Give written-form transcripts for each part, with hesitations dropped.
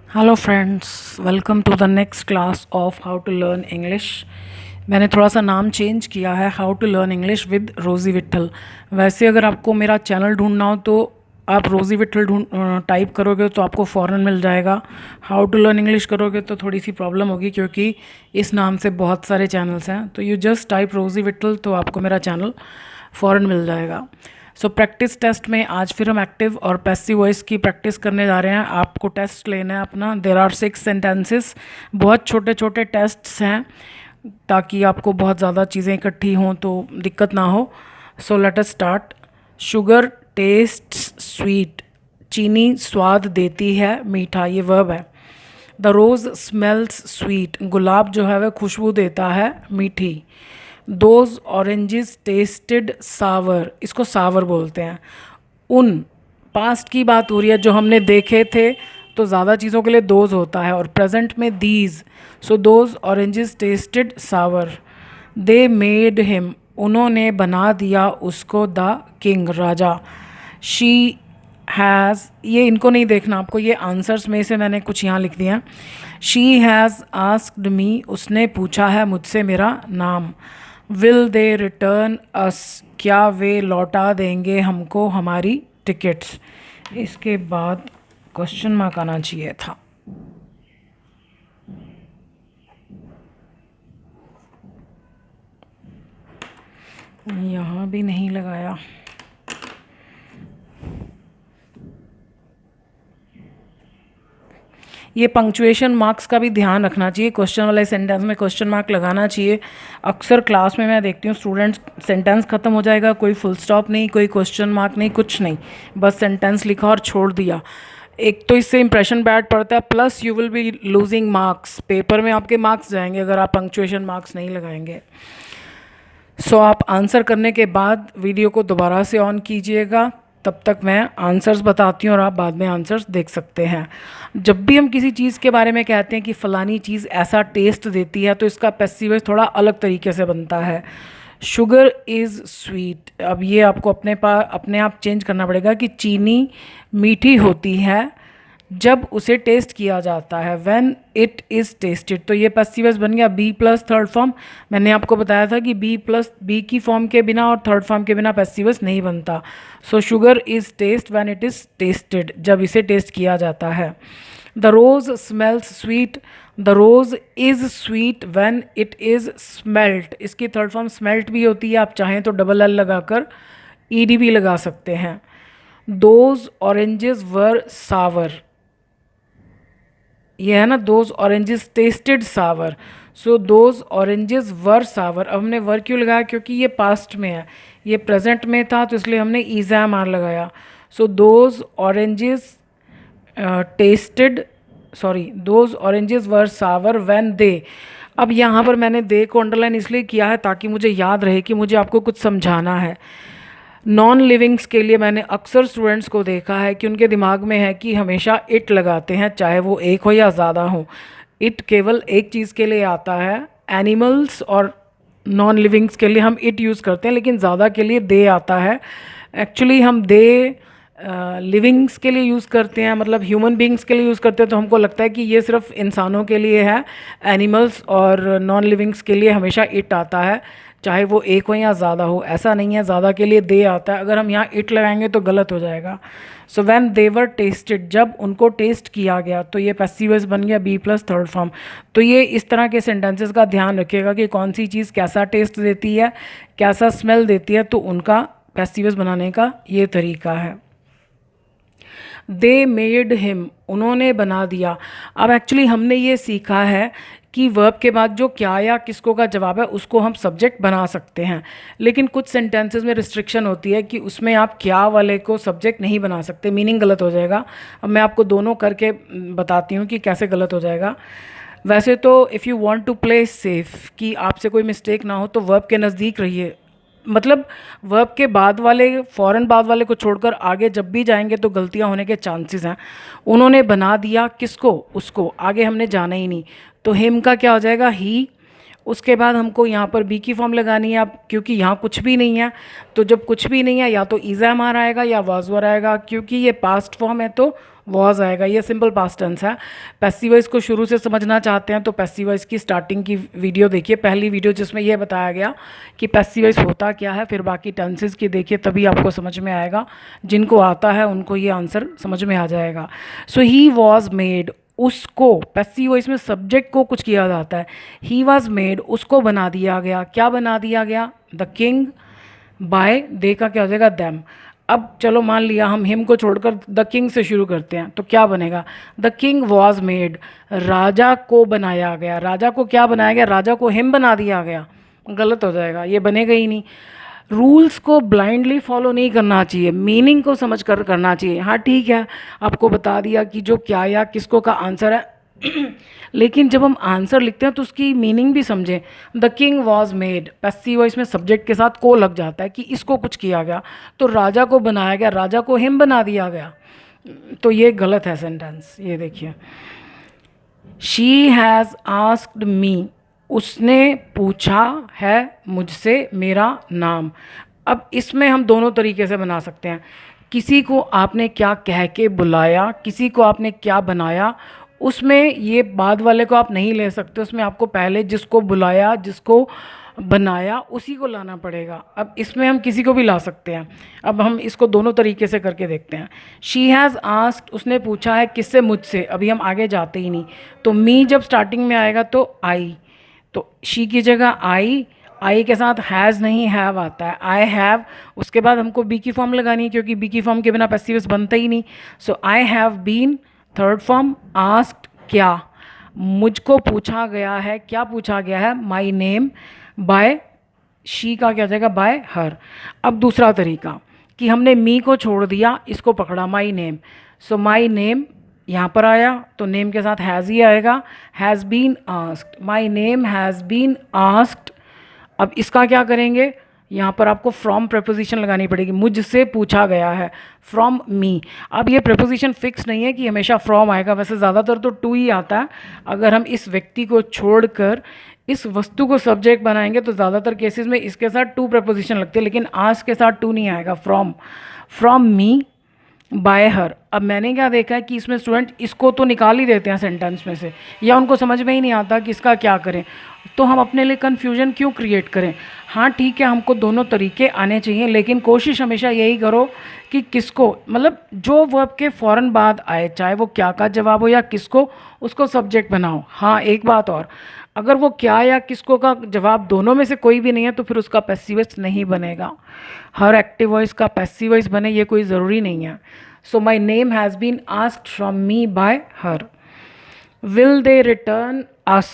Hello friends, welcome to the next class of how to learn English. मैंने थोड़ा सा नाम चेंज किया है, how to learn English with Rosie Vitthal. वैसे अगर आपको मेरा चैनल ढूंढना हो तो आप रोज़ी विट्ठल टाइप करोगे तो आपको फ़ौरन मिल जाएगा। हाउ टू लर्न इंग्लिश करोगे तो थोड़ी सी प्रॉब्लम होगी, क्योंकि इस नाम से बहुत सारे चैनल्स हैं। तो यू जस्ट टाइप रोज़ी विट्ठल तो आपको मेरा चैनल फ़ौरन मिल जाएगा। सो प्रैक्टिस टेस्ट में आज फिर हम एक्टिव और पैसिव वॉइस की प्रैक्टिस करने जा रहे हैं। आपको टेस्ट लेना है अपना। देर आर 6 सेंटेंसेस, बहुत छोटे छोटे टेस्ट्स हैं ताकि आपको बहुत ज़्यादा चीज़ें इकट्ठी हों तो दिक्कत ना हो। So let us start. Sugar test sweet, चीनी स्वाद देती है मीठा, ये वर्ब है। द रोज़ स्मेल्स स्वीट, गुलाब जो है वह खुशबू देता है मीठी। दोज ऑरेंजेस टेस्टेड सावर, इसको सावर बोलते हैं। उन, पास्ट की बात हो रही है, जो हमने देखे थे, तो ज़्यादा चीज़ों के लिए दोज होता है। और प्रेजेंट में these, so those oranges tasted sour. They made him, उन्होंने बना दिया उसको द किंग, राजा। शी हैज़, ये इनको नहीं देखना आपको, ये आंसर्स में से मैंने कुछ यहाँ लिख दिया। शी हैज़ आस्क्ड मी, उसने पूछा है मुझसे मेरा नाम। विल दे रिटर्न अस, क्या वे लौटा देंगे हमको हमारी टिकट्स। इसके बाद क्वेश्चन मार्क आना चाहिए था। यहाँ भी नहीं लगाया। ये पंक्चुएशन मार्क्स का भी ध्यान रखना चाहिए। क्वेश्चन वाले सेंटेंस में क्वेश्चन मार्क लगाना चाहिए। अक्सर क्लास में मैं देखती हूँ स्टूडेंट्स, सेंटेंस ख़त्म हो जाएगा, कोई फुल स्टॉप नहीं, कोई क्वेश्चन मार्क नहीं, कुछ नहीं, बस सेंटेंस लिखा और छोड़ दिया। एक तो इससे इंप्रेशन बैड पड़ता है, plus you will be losing marks. Paper में आपके मार्क्स जाएंगे अगर आप पंक्चुएशन मार्क्स नहीं लगाएंगे। सो आप आंसर करने के बाद वीडियो को दोबारा से ऑन कीजिएगा, तब तक मैं आंसर्स बताती हूँ और आप बाद में आंसर्स देख सकते हैं। जब भी हम किसी चीज़ के बारे में कहते हैं कि फ़लानी चीज़ ऐसा टेस्ट देती है, तो इसका पैसिव वॉइस थोड़ा अलग तरीके से बनता है। शुगर इज़ स्वीट, अब ये आपको अपने आप चेंज करना पड़ेगा कि चीनी मीठी होती है जब उसे टेस्ट किया जाता है, व्हेन इट इज़ टेस्टेड। तो ये पैसिव वॉइस बन गया बी प्लस थर्ड फॉर्म। मैंने आपको बताया था कि बी की फॉर्म के बिना और थर्ड फॉर्म के बिना पैसिव वॉइस नहीं बनता। So sugar is taste when it is tasted, जब इसे टेस्ट किया जाता है। The rose smells sweet, the rose is sweet when it is smelt. इसकी थर्ड फॉर्म स्मेल्ट भी होती है, आप चाहें तो डबल एल लगाकर ईडी भी लगा सकते हैं। दोज ऑरेंजेस वर सावर, ये है ना, those oranges tasted sour. So those oranges were sour. अब हमने वर क्यों लगाया, क्योंकि ये पास्ट में है, ये प्रेजेंट में था, तो इसलिए हमने ईज़ैम आर लगाया। So those oranges tasted, sorry, those oranges were sour when they. अब यहाँ पर मैंने दे को अंडरलाइन इसलिए किया है ताकि मुझे याद रहे कि मुझे आपको कुछ समझाना है। नॉन लिविंग्स के लिए मैंने अक्सर स्टूडेंट्स को देखा है कि उनके दिमाग में है कि हमेशा इट लगाते हैं, चाहे वो एक हो या ज़्यादा हो। इट केवल एक चीज़ के लिए आता है, एनिमल्स और नॉन लिविंग्स के लिए हम इट यूज़ करते हैं, लेकिन ज़्यादा के लिए दे आता है। एक्चुअली हम दे लिविंग्स के लिए यूज़ करते हैं, मतलब ह्यूमन बींग्स के लिए यूज़ करते हैं, तो हमको लगता है कि ये सिर्फ इंसानों के लिए है। एनिमल्स और नॉन लिविंग्स के लिए हमेशा इट आता है, चाहे वो एक हो या ज़्यादा हो। ऐसा नहीं है, ज़्यादा के लिए दे आता है। अगर हम यहाँ इट लगाएंगे तो गलत हो जाएगा। So when they were tested, जब उनको टेस्ट किया गया, तो ये पैसिव वॉइस बन गया बी प्लस थर्ड फॉर्म। तो ये इस तरह के सेंटेंसेस का ध्यान रखिएगा कि कौन सी चीज़ कैसा टेस्ट देती है, कैसा स्मेल देती है, तो उनका पैसिव वॉइस बनाने का ये तरीका है। दे मेड हिम, उन्होंने बना दिया। अब एक्चुअली हमने ये सीखा है कि वर्ब के बाद जो क्या या किसको का जवाब है उसको हम सब्जेक्ट बना सकते हैं, लेकिन कुछ सेंटेंसेस में रिस्ट्रिक्शन होती है कि उसमें आप क्या वाले को सब्जेक्ट नहीं बना सकते, मीनिंग गलत हो जाएगा। अब मैं आपको दोनों करके बताती हूँ कि कैसे गलत हो जाएगा। वैसे तो if you want to play safe, कि आपसे कोई मिस्टेक ना हो, तो वर्ब के नज़दीक रहिए। मतलब वर्ब के बाद वाले, फ़ौरन बाद वाले को छोड़कर आगे जब भी जाएंगे तो गलतियां होने के चांसेस हैं। उन्होंने बना दिया किसको, उसको, आगे हमने जाना ही नहीं, तो हिम का क्या हो जाएगा, ही। उसके बाद हमको यहाँ पर बी की फॉर्म लगानी है। अब क्योंकि यहाँ कुछ भी नहीं है, तो जब कुछ भी नहीं है या तो इज़ एम आर आएगा या वाज वर आएगा। क्योंकि ये पास्ट फॉर्म है तो वॉज आएगा, ये सिंपल पास्ट टेंस है। पैसिव वॉइस को शुरू से समझना चाहते हैं तो पैसिव वॉइस की स्टार्टिंग की वीडियो देखिए, पहली वीडियो जिसमें यह बताया गया कि पैसिव वॉइस होता क्या है, फिर बाकी टेंसेस की देखिए, तभी आपको समझ में आएगा। जिनको आता है उनको ये आंसर समझ में आ जाएगा। सो ही वॉज मेड, उसको, पैसिव वॉइस में सब्जेक्ट को कुछ किया जाता है। ही वॉज मेड, उसको बना दिया गया। क्या बना दिया गया? द किंग बाय, दे का क्या हो जाएगा? दैम। अब चलो मान लिया हम हिम को छोड़कर द किंग से शुरू करते हैं तो क्या बनेगा? द किंग वॉज मेड, राजा को बनाया गया। राजा को क्या बनाया गया? राजा को हिम बना दिया गया। गलत हो जाएगा, ये बनेगा ही नहीं। रूल्स को ब्लाइंडली फॉलो नहीं करना चाहिए, मीनिंग को समझ कर करना चाहिए। हाँ ठीक है, आपको बता दिया कि जो क्या या किसको का आंसर है लेकिन जब हम आंसर लिखते हैं तो उसकी मीनिंग भी समझें। The king was made, passive voice में सब्जेक्ट के साथ को लग जाता है कि इसको कुछ किया गया, तो राजा को बनाया गया, राजा को हिम बना दिया गया, तो ये गलत है सेंटेंस। ये देखिए, शी हैज़ आस्क्ड मी, उसने पूछा है मुझसे मेरा नाम। अब इसमें हम दोनों तरीके से बना सकते हैं। किसी को आपने क्या कह के बुलाया, किसी को आपने क्या बनाया, उसमें ये बाद वाले को आप नहीं ले सकते, उसमें आपको पहले जिसको बुलाया, जिसको बनाया, उसी को लाना पड़ेगा। अब इसमें हम किसी को भी ला सकते हैं। अब हम इसको दोनों तरीके से करके देखते हैं। शी हैज़ आस्क्ड, उसने पूछा है किससे? मुझसे। अभी हम आगे जाते ही नहीं, तो मी जब स्टार्टिंग में आएगा तो आई, तो शी की जगह आई के साथ हैज़ नहीं हैव आता है, आई हैव। उसके बाद हमको बी की फॉर्म लगानी है क्योंकि बी की फॉर्म के बिना पैसिव वॉइस बनता ही नहीं। So I have been, third form asked, क्या, मुझको पूछा गया है। क्या पूछा गया है? माई नेम, बाय शी का क्या हो जाएगा? बाय हर। अब दूसरा तरीका कि हमने मी को छोड़ दिया, इसको पकड़ा, my name. So my name यहाँ पर आया तो नेम के साथ हैज़ ही आएगा, has been asked, my name has been asked. अब इसका क्या करेंगे? यहाँ पर आपको फ्रॉम प्रपोजिशन लगानी पड़ेगी, मुझसे पूछा गया है, फ्रॉम मी। अब ये प्रपोजिशन फिक्स नहीं है कि हमेशा फ्रॉम आएगा, वैसे ज़्यादातर तो टू ही आता है। अगर हम इस व्यक्ति को छोड़कर इस वस्तु को सब्जेक्ट बनाएंगे तो ज़्यादातर केसेस में इसके साथ टू प्रपोजिशन लगते हैं, लेकिन आज के साथ टू नहीं आएगा। फ्रॉम मी बाय हर। अब मैंने क्या देखा है कि इसमें स्टूडेंट इसको तो निकाल ही देते हैं सेंटेंस में से, या उनको समझ में ही नहीं आता कि इसका क्या करें, तो हम अपने लिए कन्फ्यूजन क्यों क्रिएट करें। हाँ ठीक है, हमको दोनों तरीके आने चाहिए, लेकिन कोशिश हमेशा यही करो कि किसको, मतलब जो वर्ब के फ़ौरन बाद आए, चाहे वो क्या का जवाब हो या किसको, उसको सब्जेक्ट बनाओ। हाँ एक बात और, अगर वो क्या या किसको का जवाब दोनों में से कोई भी नहीं है तो फिर उसका पैसिव वॉइस नहीं बनेगा। हर एक्टिव वॉइस का पैसिव वॉइस बने ये कोई ज़रूरी नहीं है। So my name has been asked from me by her. Will they return us,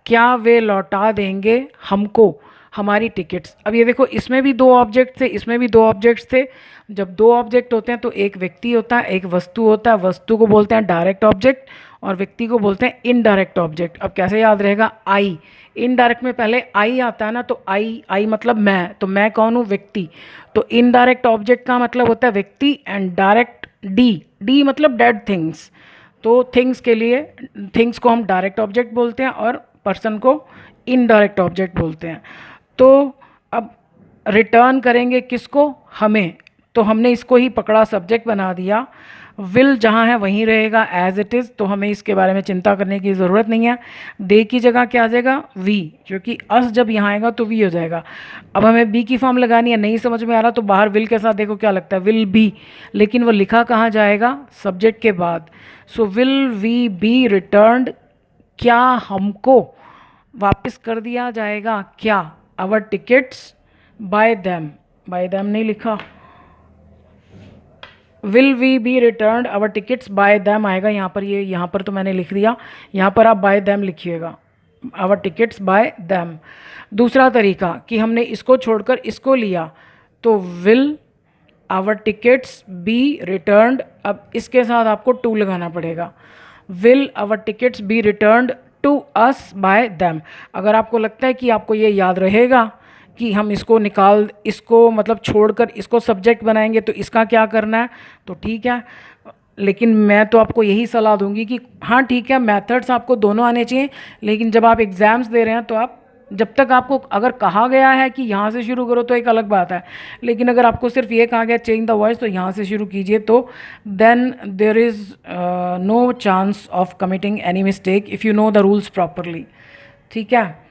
क्या वे लौटा देंगे हमको हमारी टिकट्स। अब ये देखो, इसमें भी दो ऑब्जेक्ट थे, इसमें भी दो ऑब्जेक्ट्स थे। जब दो ऑब्जेक्ट होते हैं तो एक व्यक्ति होता है, एक वस्तु होता है। वस्तु को बोलते हैं डायरेक्ट ऑब्जेक्ट और व्यक्ति को बोलते हैं इनडायरेक्ट ऑब्जेक्ट। अब कैसे याद रहेगा? आई, इनडायरेक्ट में पहले आई आता है ना, तो आई मतलब मैं, तो मैं कौन हूँ? व्यक्ति। तो इनडायरेक्ट ऑब्जेक्ट का मतलब होता है व्यक्ति, एंड डायरेक्ट डी मतलब डेड थिंग्स। तो थिंग्स के लिए, थिंग्स को हम डायरेक्ट ऑब्जेक्ट बोलते हैं और पर्सन को इनडायरेक्ट ऑब्जेक्ट बोलते हैं। तो अब रिटर्न करेंगे किसको? हमें। तो हमने इसको ही पकड़ा, सब्जेक्ट बना दिया। विल जहाँ है वहीं रहेगा एज इट इज़, तो हमें इसके बारे में चिंता करने की ज़रूरत नहीं है। दे की जगह क्या आ जाएगा? वी, क्योंकि अस जब यहाँ आएगा तो वी हो जाएगा। अब हमें बी की फॉर्म लगानी है, नहीं समझ में आ रहा तो बाहर विल के साथ देखो क्या लगता है, विल बी, लेकिन वो लिखा कहाँ जाएगा? सब्जेक्ट के बाद। So will we be returned, क्या हमको वापस कर दिया जाएगा? क्या? Our tickets by them, by them नहीं लिखा, will we be returned our tickets by them आएगा यहाँ पर। ये यहाँ पर तो मैंने लिख दिया, यहाँ पर आप बाय देम लिखिएगा, आवर टिकट्स बाय देम। दूसरा तरीका कि हमने इसको छोड़कर इसको लिया, तो will our tickets be returned. अब इसके साथ आपको टू लगाना पड़ेगा, will our tickets be returned to us by them. अगर आपको लगता है कि आपको ये याद रहेगा कि हम इसको इसको मतलब छोड़कर इसको सब्जेक्ट बनाएंगे तो इसका क्या करना है, तो ठीक है, लेकिन मैं तो आपको यही सलाह दूंगी कि हाँ ठीक है, मेथड्स आपको दोनों आने चाहिए, लेकिन जब आप एग्ज़ाम्स दे रहे हैं तो आप जब तक आपको अगर कहा गया है कि यहाँ से शुरू करो तो एक अलग बात है, लेकिन अगर आपको सिर्फ ये कहा गया चेंज द वॉइस तो यहाँ से शुरू कीजिए, तो then there is no chance of committing any mistake if you know the rules properly. ठीक है,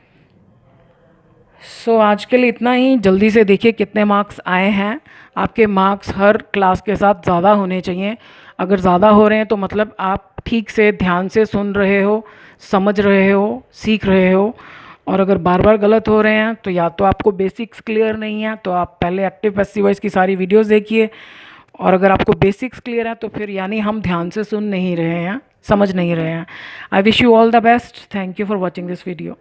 सो आज के लिए इतना ही। जल्दी से देखिए कितने मार्क्स आए हैं। आपके मार्क्स हर क्लास के साथ ज़्यादा होने चाहिए। अगर ज़्यादा हो रहे हैं तो मतलब आप ठीक से ध्यान से सुन रहे हो, समझ रहे हो, सीख रहे हो। और अगर बार बार गलत हो रहे हैं तो या तो आपको बेसिक्स क्लियर नहीं है, तो आप पहले एक्टिव पैसिव वॉइस की सारी वीडियोस देखिए। और अगर आपको बेसिक्स क्लियर है तो फिर यानी हम ध्यान से सुन नहीं रहे हैं, समझ नहीं रहे हैं। I wish you all the best. Thank you for watching this video.